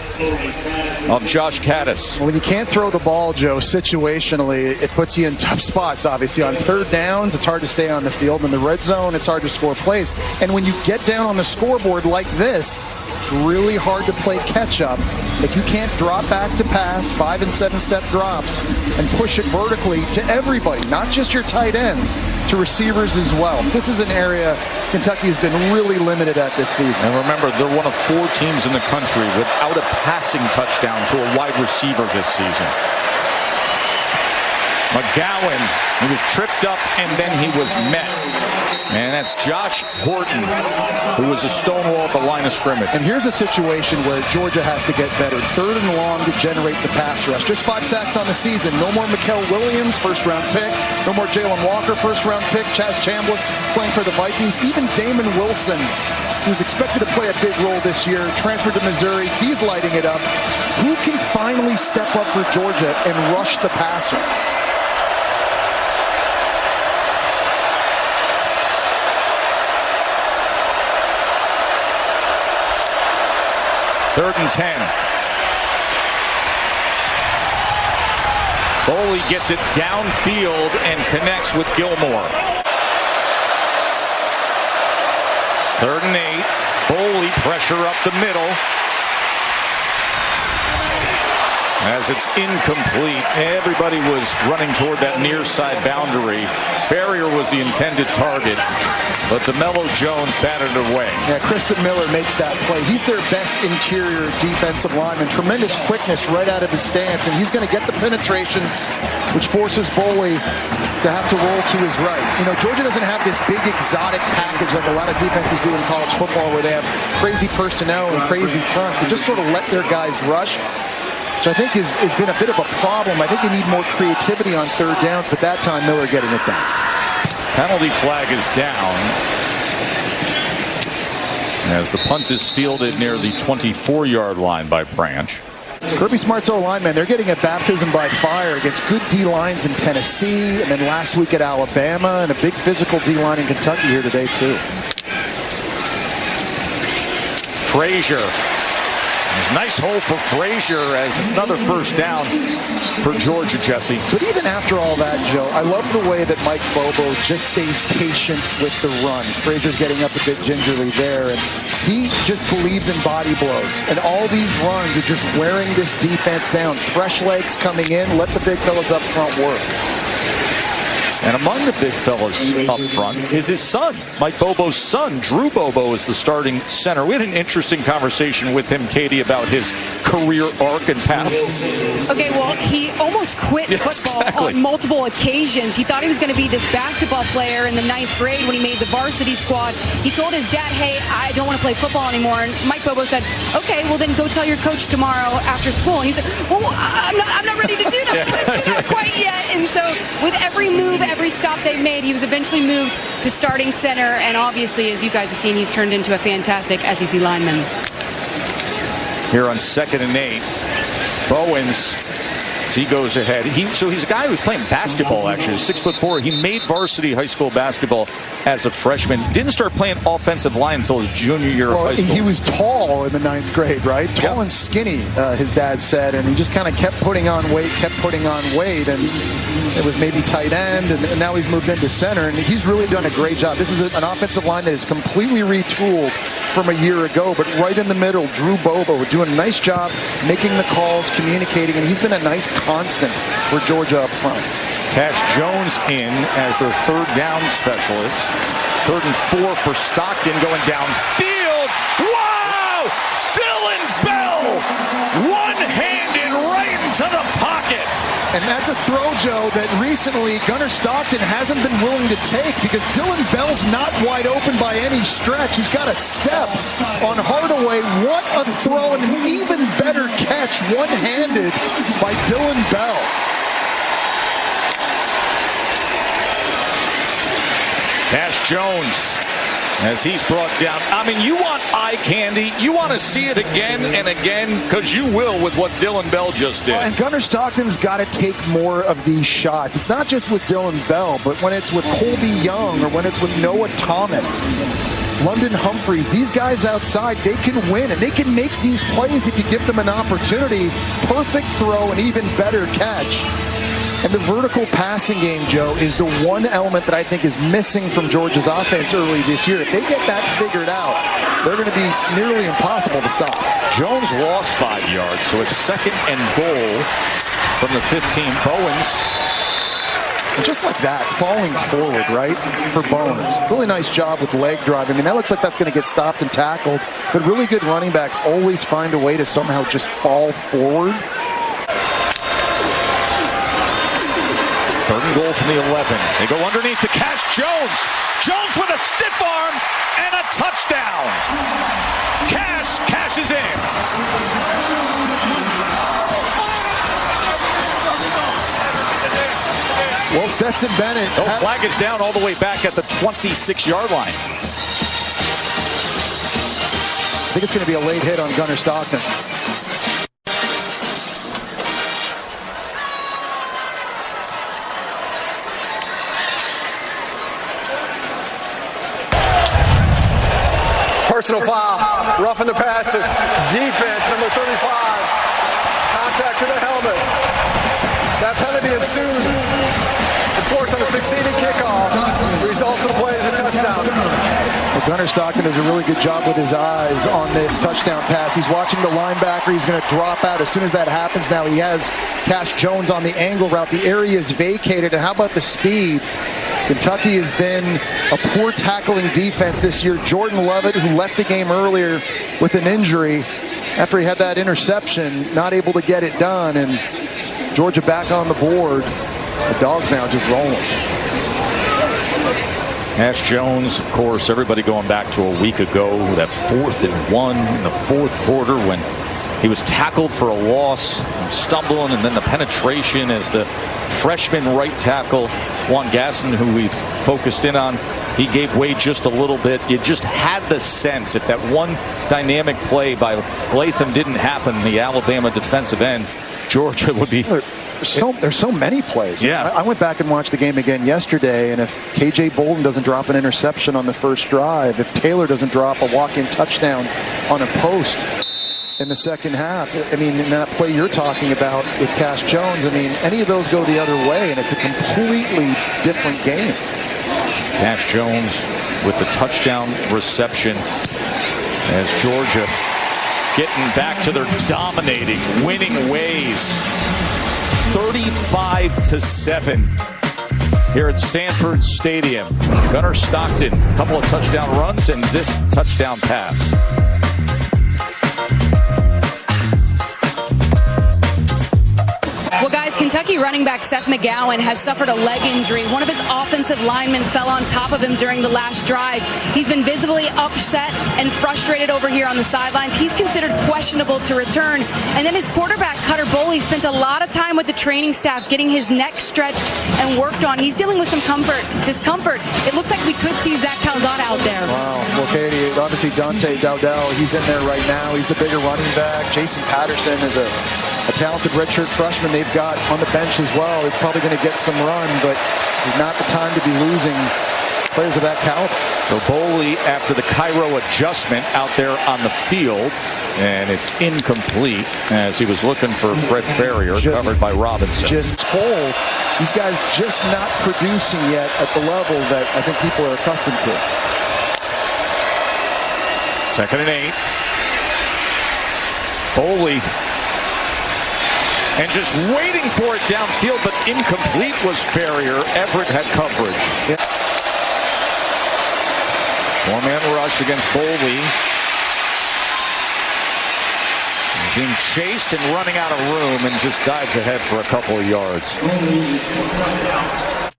of Josh Caddis.
When you can't throw the ball, Joe, situationally, it puts you in tough spots, obviously. On third downs, it's hard to stay on the field. In the red zone, it's hard to score plays. And when you get down on the scoreboard like this, it's really hard to play catch-up. If you can't drop back to pass, 5- and 7-step drops, and push it vertically to everybody, not just your tight ends, to receivers as well. This is an area Kentucky has been really limited at this season.
And remember, they're one of 4 teams in the country without a passing touchdown to a wide receiver this season. McGowan, he was tripped up and then he was met. And that's Josh Horton, who was a stonewall at the line of scrimmage.
And here's a situation where Georgia has to get better. 3rd and long to generate the pass rush. Just 5 sacks on the season. No more Mikael Williams, first-round pick. No more Jalen Walker, first-round pick. Chaz Chambliss playing for the Vikings. Even Damon Wilson, who's expected to play a big role this year, transferred to Missouri. He's lighting it up. Who can finally step up for Georgia and rush the passer?
Third and 10. Boley gets it downfield and connects with Gilmore. 3rd and 8. Boley pressure up the middle. As it's incomplete, everybody was running toward that near side boundary. Farrier was the intended target, but DeMello Jones batted it away.
Yeah, Kristen Miller makes that play. He's their best interior defensive lineman. Tremendous quickness right out of his stance, and he's going to get the penetration, which forces Boley to have to roll to his right. You know, Georgia doesn't have this big exotic package like a lot of defenses do in college football, where they have crazy personnel and crazy fronts. They just sort of let their guys rush, which I think has been a bit of a problem. I think they need more creativity on 3rd downs, but that time Miller getting it done.
Penalty flag is down as the punt is fielded near the 24-yard line by Branch.
Kirby Smart's O-linemen, they're getting a baptism by fire against good D-lines in Tennessee, and then last week at Alabama, and a big physical D-line in Kentucky here today, too.
Frazier. There's a nice hole for Frazier as another first down for Georgia, Jesse.
But even after all that, Joe, I love the way that Mike Bobo just stays patient with the run. Frazier's getting up a bit gingerly there, and he just believes in body blows. And all these runs are just wearing this defense down. Fresh legs coming in, let the big fellas up front work.
And among the big fellas up front is his son. Mike Bobo's son, Drew Bobo, is the starting center. We had an interesting conversation with him, Katie, about his career arc and path.
Okay, well, he almost quit football on multiple occasions. He thought he was going to be this basketball player in the 9th grade when he made the varsity squad. He told his dad, hey, I don't want to play football anymore. And Mike Bobo said, okay, well, then go tell your coach tomorrow after school. And he said, well, I'm not ready to do that. I'm not ready to do that quite yet. And so with every move, every stop they made, he was eventually moved to starting center, and obviously, as you guys have seen, he's turned into a fantastic SEC lineman.
Here on 2nd and 8, Bowens, he goes ahead. So he's a guy who's playing basketball, actually. 6'4". He made varsity high school basketball as a freshman. Didn't start playing offensive line until his junior year of high school.
He was tall in the 9th grade, right? Tall and skinny, his dad said, and he just kind of kept putting on weight, and it was maybe tight end, and now he's moved into center, and he's really done a great job. This is an offensive line that is completely retooled from a year ago, but right in the middle, Drew Bobo doing a nice job making the calls, communicating, and he's been a nice constant for Georgia up front.
Cash Jones in as their 3rd down specialist. 3rd and 4 for Stockton going downfield. Wow! Dylan Bell! One-handed right into the pocket.
And that's a throw, Joe, that recently Gunnar Stockton hasn't been willing to take because Dylan Bell's not wide open by any stretch. He's got a step on Hardaway. What a throw, and an even better catch one-handed by Dylan Bell.
Cash Jones, as he's brought down. I mean, you want eye candy. You want to see it again and again, because you will with what Dylan Bell just did.
And Gunnar Stockton's got to take more of these shots. It's not just with Dylan Bell, but when it's with Colby Young or when it's with Noah Thomas, London Humphreys, these guys outside, they can win, and they can make these plays if you give them an opportunity. Perfect throw, and even better catch. And the vertical passing game, Joe, is the one element that I think is missing from Georgia's offense early this year. If they get that figured out, they're going to be nearly impossible to stop.
Jones lost 5 yards, so it's 2nd and goal from the 15. Bowens.
And just like that, falling forward, right, for Bowens. Really nice job with leg drive. I mean, that looks like that's going to get stopped and tackled, but really good running backs always find a way to somehow just fall forward.
Third and goal from the 11. They go underneath to Cash Jones. Jones with a stiff arm and a touchdown. Cash cashes in.
Well, Stetson Bennett.
The flag is down all the way back at the 26-yard line.
I think it's going to be a late hit on Gunnar Stockton.
Personal foul, roughing the passer. Defense, number 35. Contact to the helmet. That penalty ensued. Of course, on a succeeding kickoff, results in the play is a touchdown.
Well, Gunnar Stockton does a really good job with his eyes on this touchdown pass. He's watching the linebacker. He's going to drop out as soon as that happens. Now he has Cash Jones on the angle route. The area is vacated. And how about the speed? Kentucky has been a poor tackling defense this year. Jordan Lovett, who left the game earlier with an injury after he had that interception, not able to get it done. And Georgia back on the board. The Dogs now just rolling.
Cash Jones, of course, everybody going back to a week ago, that 4th and 1 in the fourth quarter when he was tackled for a loss, stumbling, and then the penetration as the freshman right tackle, Juan Gasson, who we've focused in on, he gave way just a little bit. You just had the sense if that one dynamic play by Latham didn't happen, the Alabama defensive end, Georgia would be...
There's so many plays.
Yeah.
I went back and watched the game again yesterday, and if KJ Bolden doesn't drop an interception on the first drive, if Taylor doesn't drop a walk-in touchdown on a post in the second half, I mean, in that play you're talking about with Cash Jones, I mean, any of those go the other way, and it's a completely different game.
Cash Jones with the touchdown reception as Georgia getting back to their dominating, winning ways. 35-7 here at Sanford Stadium. Gunnar Stockton, a couple of touchdown runs and this touchdown pass.
Well, guys, Kentucky running back Seth McGowan has suffered a leg injury. One of his offensive linemen fell on top of him during the last drive. He's been visibly upset and frustrated over here on the sidelines. He's considered questionable to return. And then his quarterback, Cutter Boley, spent a lot of time with the training staff getting his neck stretched and worked on. He's dealing with some discomfort. It looks like we could see Zach Calzada out there.
Wow. Well, Katie, obviously Dante Dowdell, he's in there right now. He's the bigger running back. Jason Patterson is a talented redshirt freshman they've got on the bench as well. He's probably going to get some run, but this is not the time to be losing players of that caliber.
So Boley, after the Cairo adjustment out there on the field, and it's incomplete as he was looking for Fred Ferrier, covered by Robinson.
Just cold. These guys just not producing yet at the level that I think people are accustomed to.
2nd and 8. Boley. And just waiting for it downfield, but incomplete was Ferrier. Everett had coverage.
Yep.
4-man rush against Boley. Being chased and running out of room and just dives ahead for a couple of yards.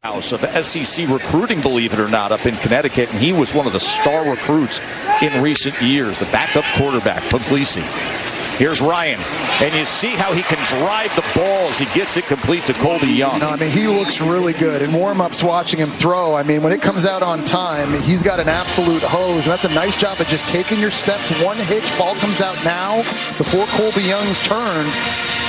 House of SEC recruiting, believe it or not, up in Connecticut, and he was one of the star recruits in recent years. The backup quarterback, Puglisi. Here's Ryan, and you see how he can drive the ball as he gets it complete to Colby Young.
No, I mean, he looks really good. In warm-ups watching him throw, I mean, when it comes out on time, he's got an absolute hose, and that's a nice job of just taking your steps. One hitch, ball comes out now before Colby Young's turn.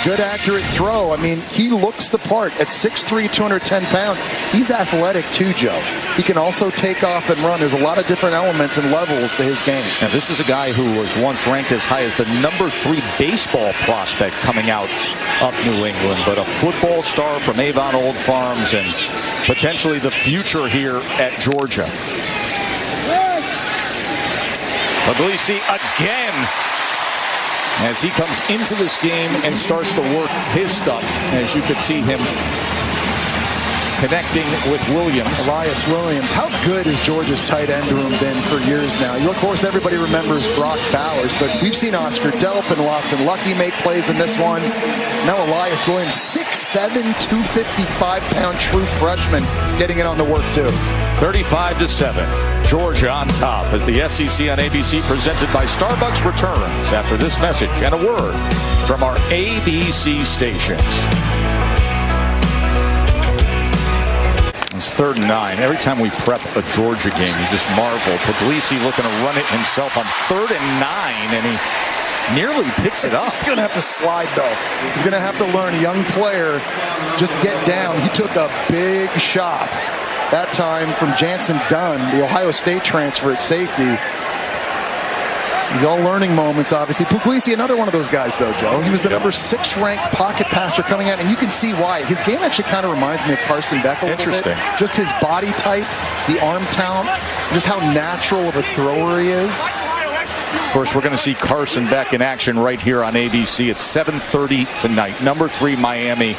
Good, accurate throw. I mean, he looks the part. At 6'3", 210 pounds, he's athletic too, Joe. He can also take off and run. There's a lot of different elements and levels to his game.
Now, this is a guy who was once ranked as high as the number 3 baseball prospect coming out of New England, but a football star from Avon Old Farms and potentially the future here at Georgia. Puglisi again as he comes into this game and starts to work his stuff, as you could see him connecting with Williams.
Elias Williams. How good has Georgia's tight end room been for years now? Of course, everybody remembers Brock Bowers, but we've seen Oscar Delp and Watson Lucky make plays in this one. Now Elias Williams, 6'7", 255-pound true freshman, getting it on the work too.
35-7. Georgia on top as the SEC on ABC presented by Starbucks returns after this message and a word from our ABC stations. It's 3rd and 9. Every time we prep a Georgia game, you just marvel. Puglisi looking to run it himself on 3rd and 9, and he nearly picks it up.
He's going to have to slide, though. He's going to have to learn, a young player, just get down. He took a big shot. That time from Jansen Dunn, the Ohio State transfer at safety. These all learning moments, obviously. Puglisi, another one of those guys, though, Joe. He was the number 6 ranked pocket passer coming out, and you can see why. His game actually kind of reminds me of Carson Beck a little bit. Just his body type, the arm talent, just how natural of a thrower he is.
Of course, we're going to see Carson Beck in action right here on ABC at 7:30 tonight. Number 3, Miami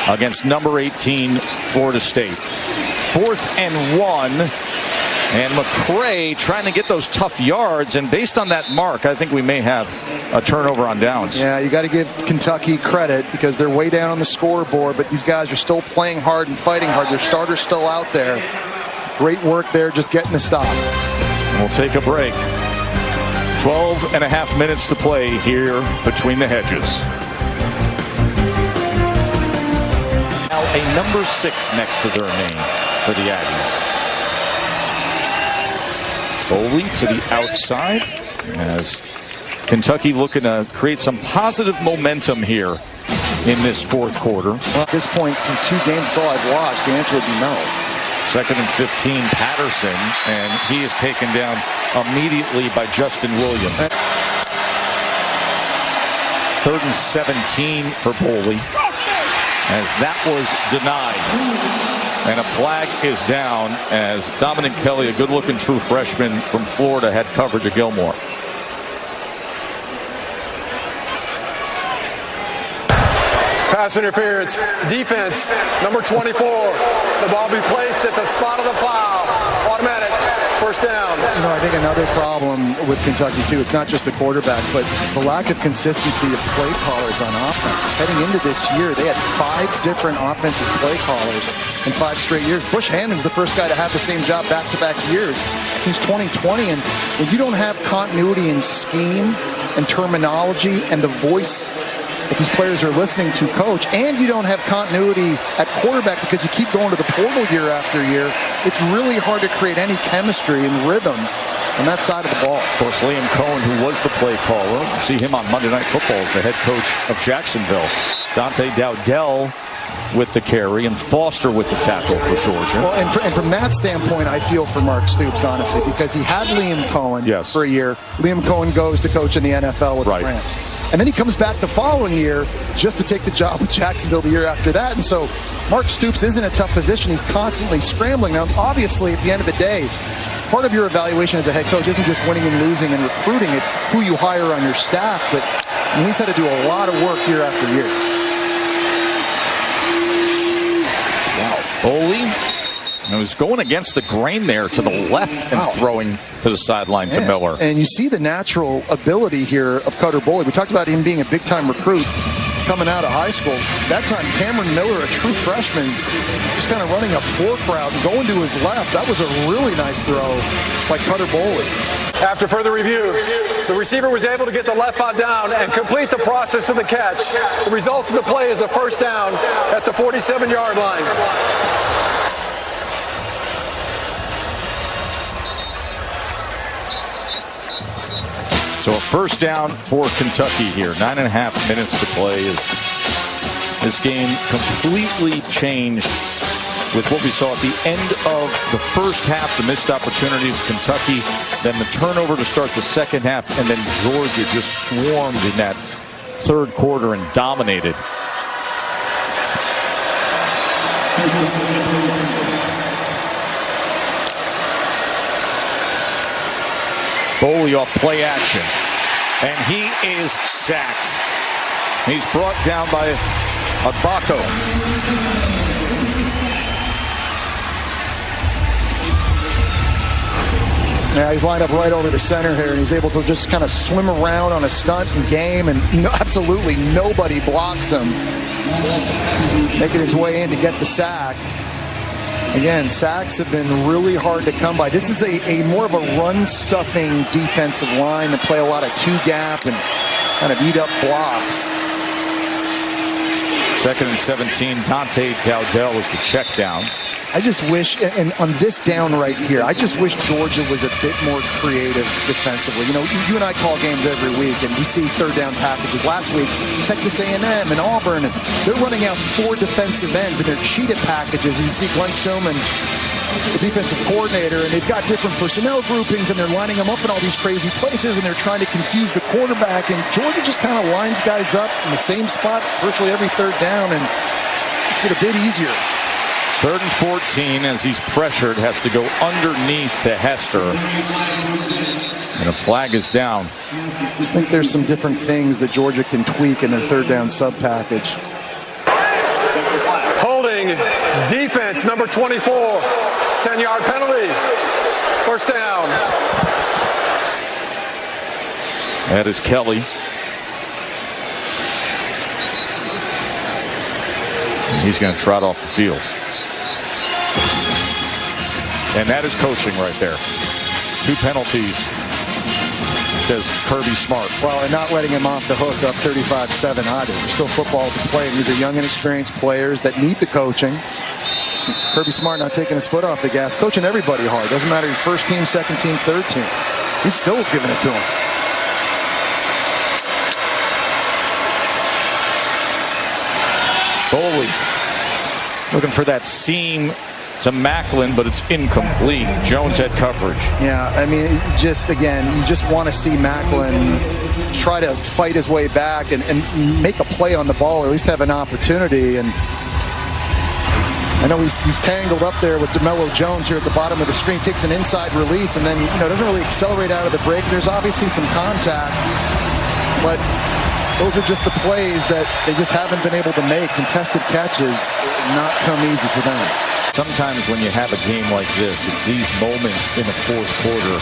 against number 18, Florida State. 4th and 1. And McCray trying to get those tough yards. And based on that mark, I think we may have a turnover on downs.
Yeah, you got to give Kentucky credit because they're way down on the scoreboard. But these guys are still playing hard and fighting hard. Their starter's still out there. Great work there, just getting the stop.
And we'll take a break. 12 and a half minutes to play here between the hedges. Now a number 6 next to their name for the Aggies. Foley to the outside as Kentucky looking to create some positive momentum here in this 4th quarter.
Well, at this point, in 2 games, that's all I've watched. The answer would be no.
2nd and 15, Patterson, and he is taken down immediately by Justin Williams. 3rd and 17 for Foley, as that was denied. And a flag is down as Dominic Kelly, a good-looking true freshman from Florida, had coverage of Gilmore.
Pass interference. Defense, number 24. The ball be placed at the spot of the foul. Automatic. First down.
You know, I think another problem with Kentucky, too, it's not just the quarterback, but the lack of consistency of play callers on offense. Heading into this year, they had 5 different offensive play callers in 5 straight years. Bush Hammond's the first guy to have the same job back-to-back years since 2020. And if you don't have continuity in scheme and terminology and the voice that these players are listening to coach, and you don't have continuity at quarterback because you keep going to the portal year after year, it's really hard to create any chemistry and rhythm on that side of the ball.
Of course, Liam Cohen, who was the play caller, you see him on Monday Night Football as the head coach of Jacksonville. Dante Dowdell with the carry and Foster with the tackle for Georgia.
Well, and from that standpoint, I feel for Mark Stoops, honestly, because he had Liam Cohen for a year. Liam Cohen goes to coach in the NFL with the Rams. And then he comes back the following year just to take the job with Jacksonville the year after that. And so Mark Stoops is in a tough position. He's constantly scrambling. Now, obviously, at the end of the day, part of your evaluation as a head coach isn't just winning and losing and recruiting. It's who you hire on your staff. But he's had to do a lot of work year after year.
Wow. Foley. And it was going against the grain there to the left and throwing to the sideline to Miller.
And you see the natural ability here of Cutter Boley. We talked about him being a big-time recruit coming out of high school. That time, Cameron Miller, a true freshman, just kind of running a fork route and going to his left. That was a really nice throw by Cutter Boley.
After further review, the receiver was able to get the left foot down and complete the process of the catch. The results of the play is a first down at the 47-yard line.
So a first down for Kentucky here. 9.5 minutes to play as this game completely changed with what we saw at the end of the first half, the missed opportunity of Kentucky, then the turnover to start the second half, and then Georgia just swarmed in that 3rd quarter and dominated. Boley off play action, and he is sacked. He's brought down by Agbako.
Yeah, he's lined up right over the center here, and he's able to just kind of swim around on a stunt and game, and absolutely nobody blocks him. Making his way in to get the sack. Again, sacks have been really hard to come by. This is a more of a run-stuffing defensive line that play a lot of two-gap and kind of eat up blocks.
2nd and 17, Dante Dowdell is the check down.
I just wish, and on this down right here, I just wish Georgia was a bit more creative defensively. You know, you and I call games every week, and we see third down packages. Last week, Texas A&M and Auburn, and they're running out 4 defensive ends, and they're cheetah packages. You see Glenn Schumann, the defensive coordinator, and they've got different personnel groupings, and they're lining them up in all these crazy places, and they're trying to confuse the quarterback, and Georgia just kind of lines guys up in the same spot virtually every third down, and it's a bit easier.
3rd and 14 as he's pressured, has to go underneath to Hester. And a flag is down.
I just think there's some different things that Georgia can tweak in their third down sub package.
Holding defense number 24. 10-yard penalty. First down.
That is Kelly. He's going to trot off the field. And that is coaching right there. 2 penalties, says Kirby Smart.
Well, and not letting him off the hook up 35-7 either. There's still football to play. These are young and experienced players that need the coaching. Kirby Smart not taking his foot off the gas, coaching everybody hard. Doesn't matter if first team, second team, third team. He's still giving it to him.
Foley looking for that seam to Macklin, but it's incomplete. Jones had coverage.
Yeah, I mean, just again, you just want to see Macklin try to fight his way back and make a play on the ball, or at least have an opportunity. And I know he's tangled up there with DeMello Jones here at the bottom of the screen. Takes an inside release and then doesn't really accelerate out of the break. There's obviously some contact, but those are just the plays that they just haven't been able to make. Contested catches not come easy for them.
Sometimes when you have a game like this, it's these moments in the fourth quarter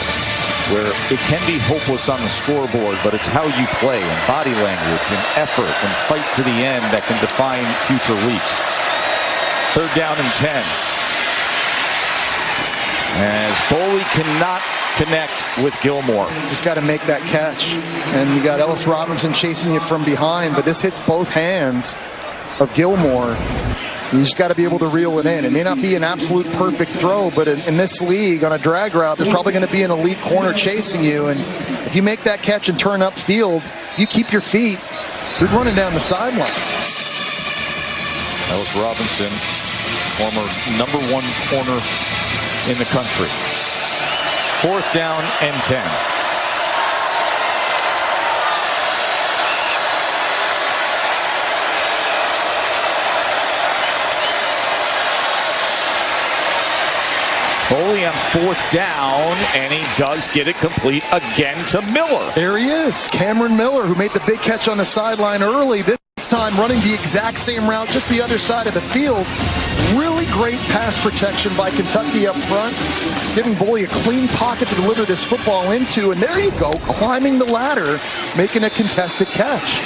where it can be hopeless on the scoreboard, but it's how you play and body language and effort and fight to the end that can define future weeks. 3rd down and 10. As Boley cannot connect with Gilmore.
Just got to make that catch. And you got Ellis Robinson chasing you from behind, but this hits both hands of Gilmore. You just got to be able to reel it in. It may not be an absolute perfect throw, but in this league, on a drag route, there's probably going to be an elite corner chasing you. And if you make that catch and turn upfield, you keep your feet, you're running down the sideline.
Ellis Robinson, former #1 corner in the country. 4th down and 10. Foley on 4th down, and he does get it complete again to Miller.
There he is, Cameron Miller, who made the big catch on the sideline early. This time running the exact same route, just the other side of the field. Really great pass protection by Kentucky up front, giving Boley a clean pocket to deliver this football into. And there you go, climbing the ladder, making a contested catch.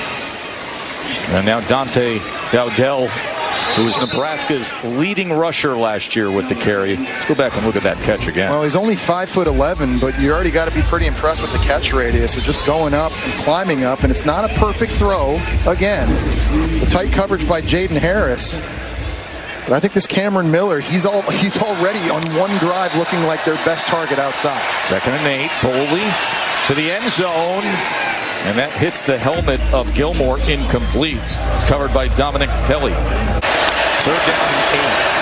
And now Dante Dowdell, who was Nebraska's leading rusher last year with the carry. Let's go back and look at that catch again.
Well, he's only 5'11", but you already got to be pretty impressed with the catch radius. So just going up and climbing up, and it's not a perfect throw. Again, the tight coverage by Jaden Harris. But I think this Cameron Miller, he's already on one drive looking like their best target outside.
2nd and 8, Boley to the end zone. And that hits the helmet of Gilmore, incomplete. It's covered by Dominic Kelly. 3rd down and 8.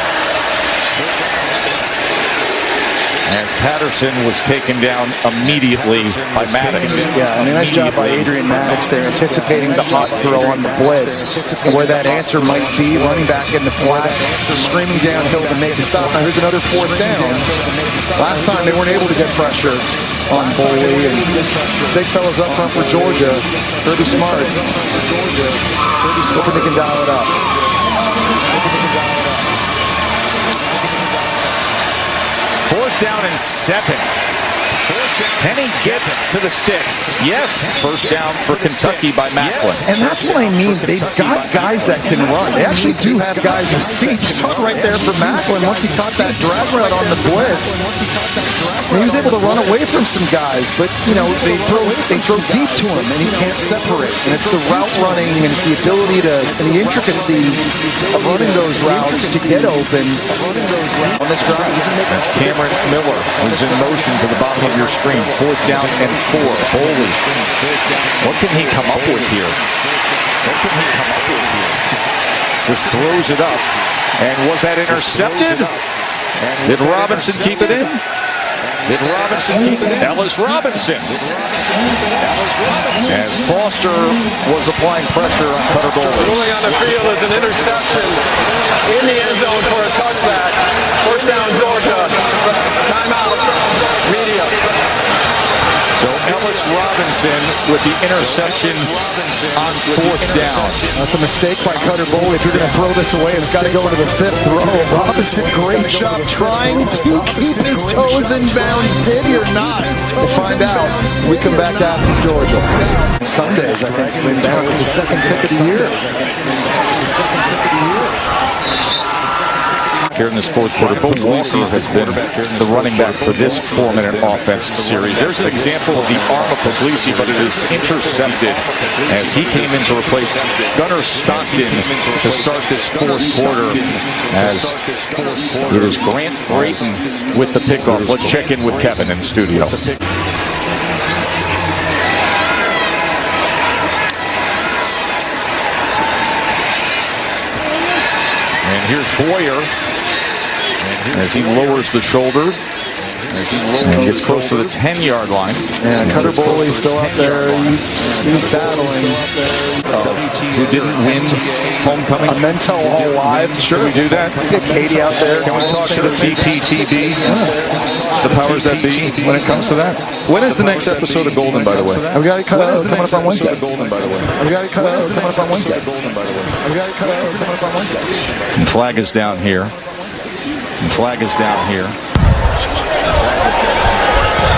As Patterson was taken down immediately by Maddox.
Yeah, I mean, nice job by Adrian Maddox there, anticipating the hot throw on the blitz, and where that answer might be, running back in the flat, screaming downhill to make the stop. Now here's another 4th down. Last time they weren't able to get pressure on Boley, and big fellas up front for Georgia. Kirby Smart, hoping they can dial it up.
4th down and 7. Can he get to the sticks? Yes. First down for Kentucky by Macklin.
And that's what I mean. They've got guys that can run. They actually do have guys with speed. You saw it right there for Macklin once he caught that drag route on the blitz. And he was able to run away from some guys, but they throw deep to him and he can't separate. And it's the route running and it's the ability to, and the intricacies of running those routes to get open on this drive.
That's Cameron Miller, who's in motion to the bottom of your screen. 4th down and 4. Boley. What can he come up with here? Just throws it up. And was that intercepted? Did Robinson keep it in? Ellis Robinson. As Foster was applying pressure on Cutter Boley.
Ruling on the field is an interception in the end zone for a touchback. First down, Georgia. Timeout. Media.
So Ellis Robinson with the interception on 4th down.
That's a mistake by Cutter Boley. If you're going to throw this away, it's got to go into the 5th row. Robinson, great job trying to keep his toes in bounds. Did he or not? We'll find out. We come back to Athens, Georgia. Sundays, I think. It's the 2nd pick of the year.
Here in this 4th quarter, Bo Walsey has been the running back for this 4-minute offense series. There's an example of the arm of Puglisi, but it is intercepted as he came in to replace Gunnar Stockton to start this 4th quarter. As it is Grant Brayton with the pickoff. Let's check in with Kevin in the studio. And here's Boyer as he lowers the shoulder. And he gets close to the 10-yard line.
And Cutter Boley still out there. He's battling.
Who didn't win homecoming?
A Mentel All Live. Sure.
Can we do that?
Get Katie out there.
Can we talk to the TPTB? The powers that be when it comes to that? When is the next episode of Golden, by the way?
We got it coming up on Wednesday.
Golden, by the way.
We got it coming up on Wednesday. We got it coming up on Wednesday.
And flag is down here.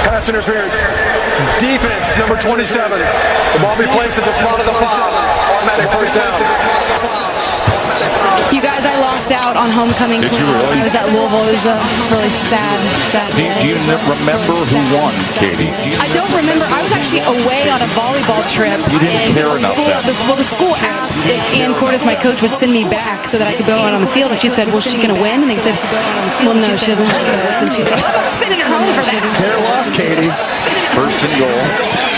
Pass interference. Defense, number 27. The ball be placed at the spot of the 5. Automatic first down.
You guys, I lost out on homecoming.
Did you really?
I was at Louisville. It was a really sad
Do you remember who won, Katie?
I don't remember. I was actually away on a volleyball trip.
You didn't care enough then.
The school asked if Ann Cordes, my coach, would send me back so that I could go out on the field. And she said, well, is she going to win? And they said, well, no, she doesn't. And she said, I'm sending her home for that.
Hair loss, Katie.
First and goal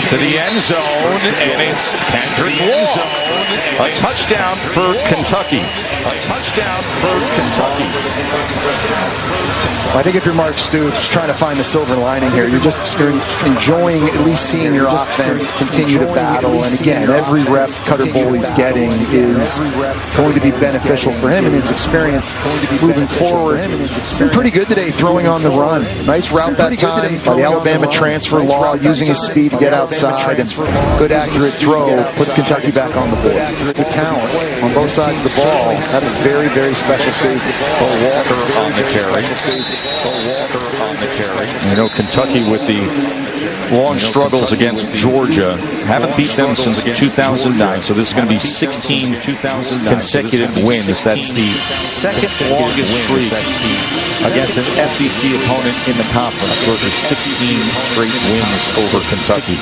to the end zone, and it's Kendrick Wall. A touchdown for Kentucky.
I think if you're Mark Stoops trying to find the silver lining here, you're enjoying at least seeing your offense continue to battle. And again, every rep Cutter Boley's getting is going to be beneficial for him and his experience moving forward. It's been pretty good today throwing on the run. Nice route that time by the Alabama transfer Law, using his speed to get outside. And good accurate throw puts Kentucky back on the board. The talent on both sides of the ball. That is very, very special season.
Walker on the carry. You know, Kentucky with the long struggles against Georgia. Haven't beat them since 2009, so this is going to be 16 consecutive wins. That's the second longest streak against an SEC opponent in the conference. Georgia's 16 straight wins over Kentucky.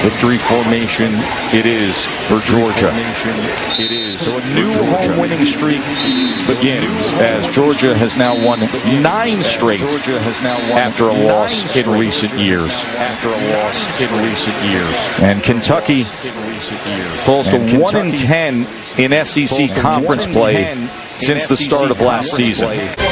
Victory formation it is for Georgia. So a new home winning streak begins as Georgia has now won 9 straight after a loss in recent years. And Kentucky falls to 1-10 in SEC conference play since the start of last season.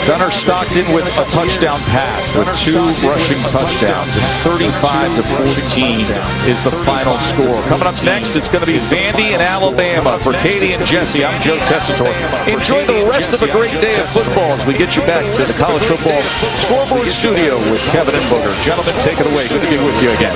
Gunnar Stockton with a touchdown pass with 2 rushing touchdowns, and 35-14 is the final score. Coming up next, it's going to be Vandy and Alabama. For Katie and Jesse, I'm Joe Tessitore. Enjoy the rest of a great day of football as we get you back to the College Football Scoreboard Studio with Kevin and Booger. Gentlemen, take it away. Good to be with you again.